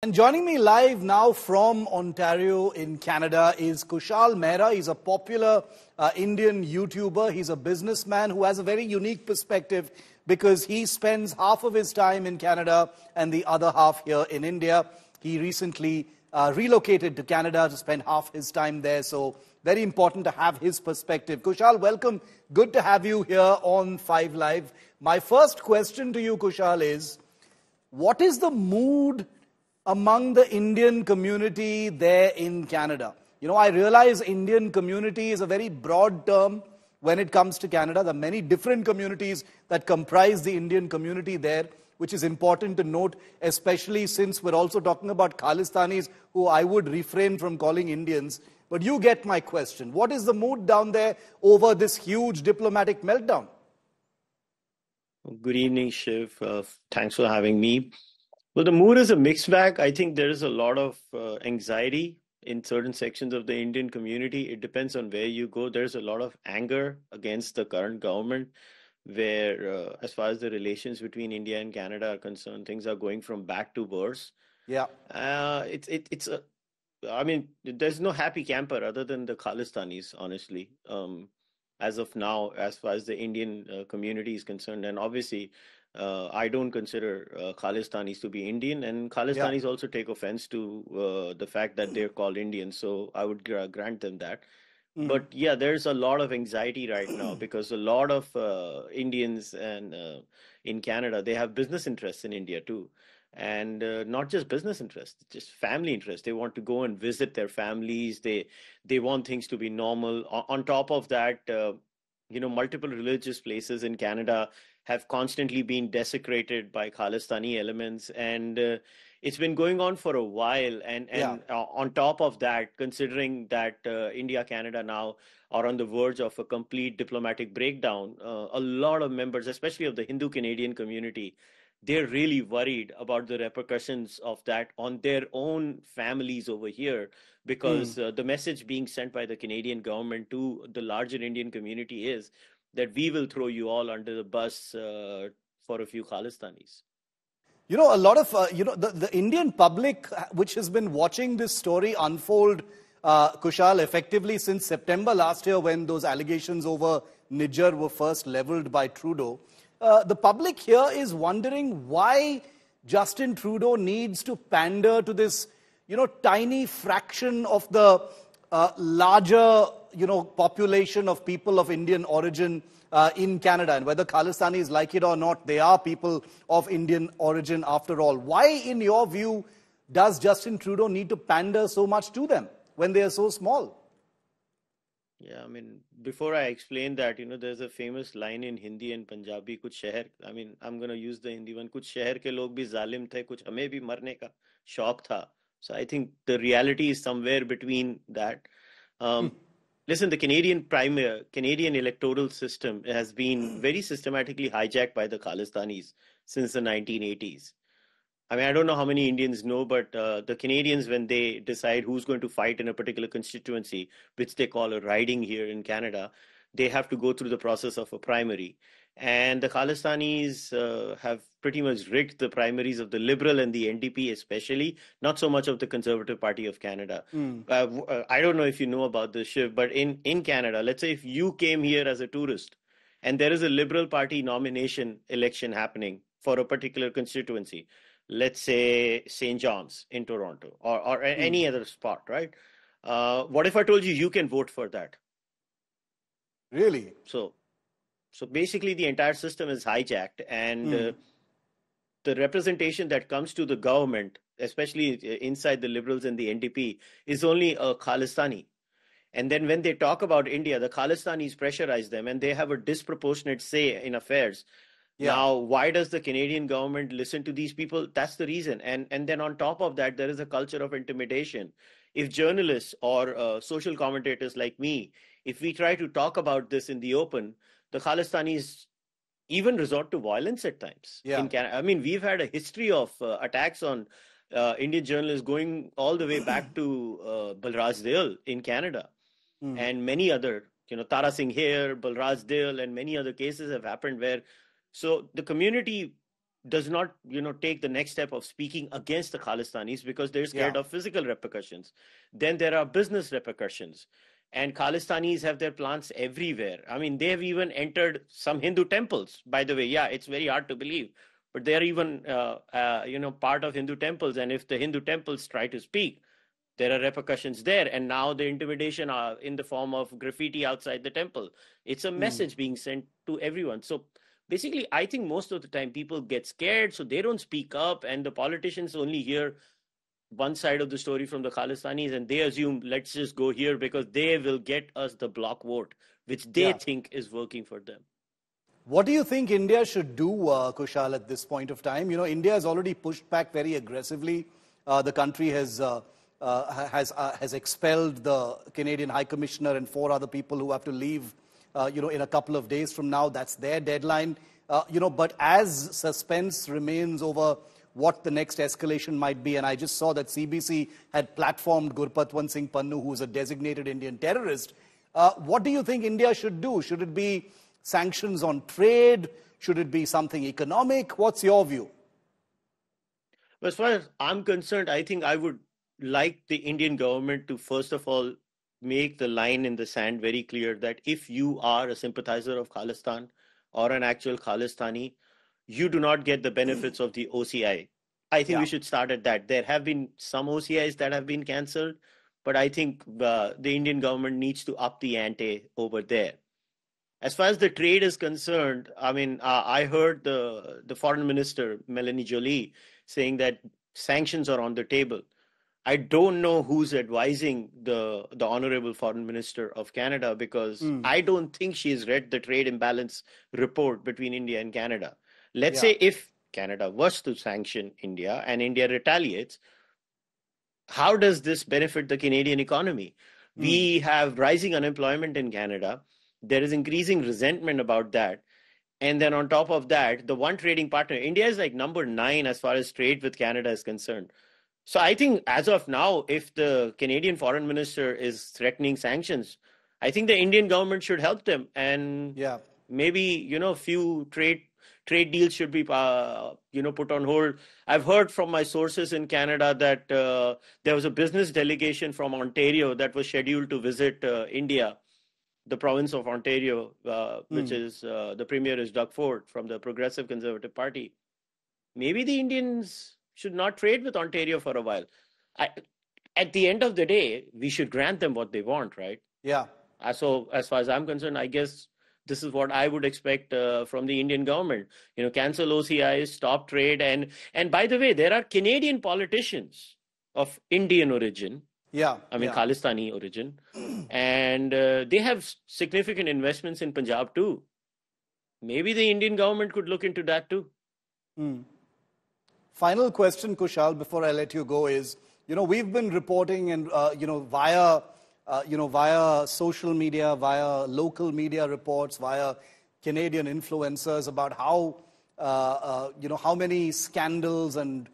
And joining me live now from Ontario in Canada is Kushal Mehra. He's a popular Indian YouTuber. He's a businessman who has a very unique perspective because he spends half of his time in Canada and the other half here in India. He recently relocated to Canada to spend half his time there. So very important to have his perspective. Kushal, welcome. Good to have you here on 5 Live. My first question to you, Kushal, is what is the mood among the Indian community there in Canada? You know, I realize Indian community is a very broad term when it comes to Canada. There are many different communities that comprise the Indian community there, which is important to note, especially since we're also talking about Khalistanis, who I would refrain from calling Indians. But you get my question. What is the mood down there over this huge diplomatic meltdown? Good evening, Shiv. Thanks for having me. Well, the mood is a mixed bag. I think there is a lot of anxiety in certain sections of the Indian community. It depends on where you go. There's a lot of anger against the current government, where, as far as the relations between India and Canada are concerned, things are going from bad to worse. Yeah. I mean, there's no happy camper other than the Khalistanis, honestly. As of now, as far as the Indian community is concerned, and obviously, I don't consider Khalistanis to be Indian, and Khalistanis also take offense to the fact that they're called Indians. So I would grant them that. But yeah, there's a lot of anxiety right now because a lot of Indians and in Canada, they have business interests in India too. And not just business interests, just family interests. They want to go and visit their families. They want things to be normal. On top of that, multiple religious places in Canada have constantly been desecrated by Khalistani elements, and it's been going on for a while. And on top of that, considering that India, Canada now are on the verge of a complete diplomatic breakdown, a lot of members, especially of the Hindu Canadian community, they're really worried about the repercussions of that on their own families over here, because the message being sent by the Canadian government to the larger Indian community is that we will throw you all under the bus for a few Khalistanis. You know, a lot of, the Indian public, which has been watching this story unfold, Kushal, effectively since September last year when those allegations over Niger were first leveled by Trudeau, the public here is wondering why Justin Trudeau needs to pander to this, tiny fraction of the larger, population of people of Indian origin in Canada. And whether Khalistanis like it or not, they are people of Indian origin after all. Why, in your view, does Justin Trudeau need to pander so much to them when they are so small? Yeah, I mean, before I explain that, there's a famous line in Hindi and Punjabi, kuch shahar, I mean, I'm going to use the Hindi one, kuch shahar ke log bhi zalim the, kuch hame bhi marne ka shauk tha. So I think the reality is somewhere between that. Listen, the Canadian electoral system has been very systematically hijacked by the Khalistanis since the 1980s. I mean, I don't know how many Indians know, but the Canadians, when they decide who's going to fight in a particular constituency, which they call a riding here in Canada, they have to go through the process of a primary. And the Khalistanis have pretty much rigged the primaries of the Liberal and the NDP especially, not so much of the Conservative Party of Canada. I don't know if you know about this, Shiv, but in Canada, let's say if you came here as a tourist and there is a Liberal Party nomination election happening for a particular constituency, let's say St. John's in Toronto or any other spot, right? What if I told you you can vote for that? Really? So basically the entire system is hijacked, and the representation that comes to the government, especially inside the Liberals and the NDP, is only a Khalistani. And then when they talk about India, the Khalistanis pressurize them and they have a disproportionate say in affairs. Yeah. Now, why does the Canadian government listen to these people? That's the reason. And then on top of that, there is a culture of intimidation. If journalists or social commentators like me, if we try to talk about this in the open, the Khalistanis even resort to violence at times. Yeah. In Canada. I mean, we've had a history of attacks on Indian journalists going all the way back to Balraj Dale in Canada. And many other, Tara Singh here, Balraj Dale, and many other cases have happened where. So the community does not, take the next step of speaking against the Khalistanis because they're Yeah. scared of physical repercussions. Then there are business repercussions. And Khalistanis have their plants everywhere. I mean, they have even entered some Hindu temples, by the way. Yeah, it's very hard to believe. But they're even, part of Hindu temples. And if the Hindu temples try to speak, there are repercussions there. And now the intimidation are in the form of graffiti outside the temple. It's a message being sent to everyone. So basically, I think most of the time people get scared, so they don't speak up, and the politicians only hear one side of the story from the Khalistanis, and they assume, let's just go here because they will get us the block vote, which they Yeah. think is working for them. What do you think India should do, Kushal, at this point of time? India has already pushed back very aggressively. The country has expelled the Canadian High Commissioner and 4 other people who have to leave, in a couple of days from now. That's their deadline. But as suspense remains over what the next escalation might be, and I just saw that CBC had platformed Gurpatwant Singh Pannu, who is a designated Indian terrorist. What do you think India should do? Should it be sanctions on trade? Should it be something economic? What's your view? As far as I'm concerned, I think I would like the Indian government to, first of all, make the line in the sand very clear that if you are a sympathizer of Khalistan or an actual Khalistani, you do not get the benefits of the OCI. I think Yeah. we should start at that. There have been some OCIs that have been cancelled, but I think the Indian government needs to up the ante over there. As far as the trade is concerned, I mean, I heard the foreign minister, Melanie Jolie, saying that sanctions are on the table. I don't know who's advising the honorable foreign minister of Canada, because I don't think she's read the trade imbalance report between India and Canada. Let's Yeah. say if Canada was to sanction India and India retaliates, how does this benefit the Canadian economy? We have rising unemployment in Canada. There is increasing resentment about that. And then on top of that, the one trading partner, India is like number 9 as far as trade with Canada is concerned. So I think as of now, if the Canadian foreign minister is threatening sanctions, I think the Indian government should help them. And Yeah. maybe, few trade deals should be, put on hold. I've heard from my sources in Canada that there was a business delegation from Ontario that was scheduled to visit India, the province of Ontario, which is the premier is Doug Ford from the Progressive Conservative Party. Maybe the Indians should not trade with Ontario for a while. At the end of the day, we should grant them what they want, right? Yeah. So as far as I'm concerned, I guess this is what I would expect from the Indian government. Cancel OCIs, stop trade. And by the way, there are Canadian politicians of Indian origin. Yeah. I mean, Khalistani origin. And they have significant investments in Punjab too. Maybe the Indian government could look into that too. Final question, Kushal, before I let you go is, we've been reporting and, via social media, via local media reports, via Canadian influencers about how, how many scandals and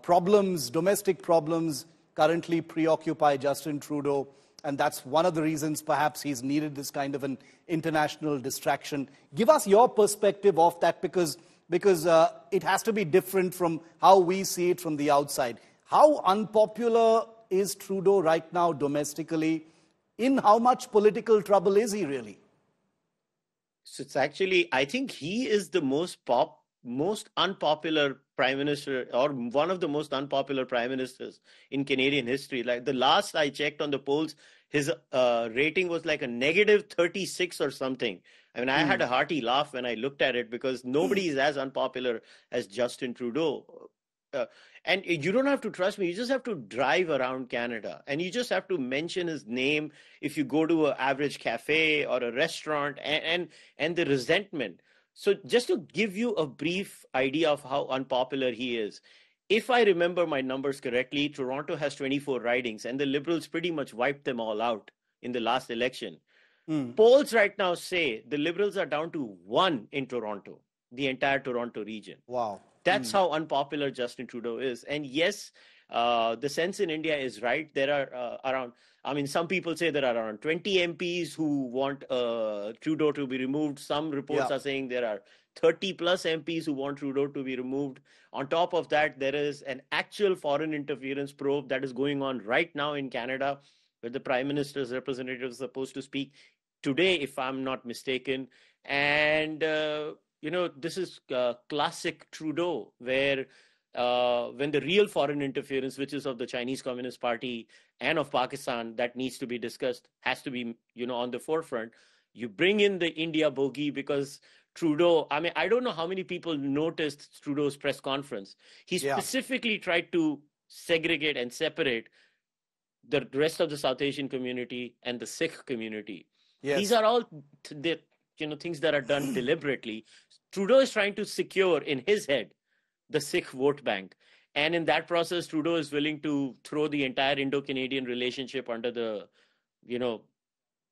problems, domestic problems currently preoccupy Justin Trudeau. And that's one of the reasons perhaps he's needed this kind of an international distraction. Give us your perspective of that, because it has to be different from how we see it from the outside. How unpopular is Trudeau right now domestically? In how much political trouble is he really? So it's actually, I think he is the most unpopular prime minister, or one of the most unpopular prime ministers in Canadian history. Like the last I checked on the polls, his rating was like a -36 or something. I mean, I had a hearty laugh when I looked at it, because nobody is as unpopular as Justin Trudeau. And you don't have to trust me. You just have to drive around Canada, and you just have to mention his name if you go to an average cafe or a restaurant, and the resentment. So just to give you a brief idea of how unpopular he is, if I remember my numbers correctly, Toronto has 24 ridings, and the Liberals pretty much wiped them all out in the last election. Polls right now say the Liberals are down to 1 in Toronto, the entire Toronto region. Wow. That's how unpopular Justin Trudeau is. And yes, the sense in India is right. There are around, I mean, some people say there are around 20 MPs who want Trudeau to be removed. Some reports are saying there are 30 plus MPs who want Trudeau to be removed. On top of that, there is an actual foreign interference probe that is going on right now in Canada, where the Prime Minister's representative is supposed to speak today, if I'm not mistaken. And, this is classic Trudeau, where when the real foreign interference, which is of the Chinese Communist Party and of Pakistan, that needs to be discussed, has to be, on the forefront. You bring in the India bogey because Trudeau, I mean, I don't know how many people noticed Trudeau's press conference. He specifically tried to segregate and separate the rest of the South Asian community and the Sikh community. Yes. These are all things that are done deliberately. Trudeau is trying to secure in his head the Sikh vote bank. And in that process, Trudeau is willing to throw the entire Indo-Canadian relationship under the,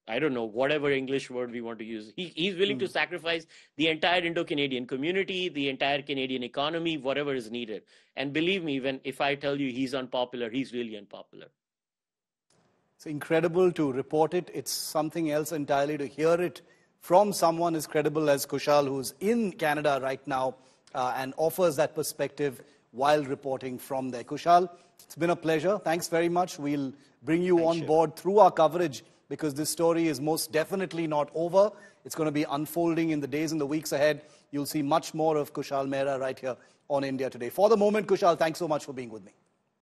I don't know, whatever English word we want to use. He's willing to sacrifice the entire Indo-Canadian community, the entire Canadian economy, whatever is needed. And believe me, if I tell you he's unpopular, he's really unpopular. It's incredible to report it. It's something else entirely to hear it from someone as credible as Kushal, who's in Canada right now and offers that perspective while reporting from there. Kushal, it's been a pleasure. Thanks very much. We'll bring you on board through our coverage, because this story is most definitely not over. It's going to be unfolding in the days and the weeks ahead. You'll see much more of Kushal Mehra right here on India Today. For the moment, Kushal, thanks so much for being with me.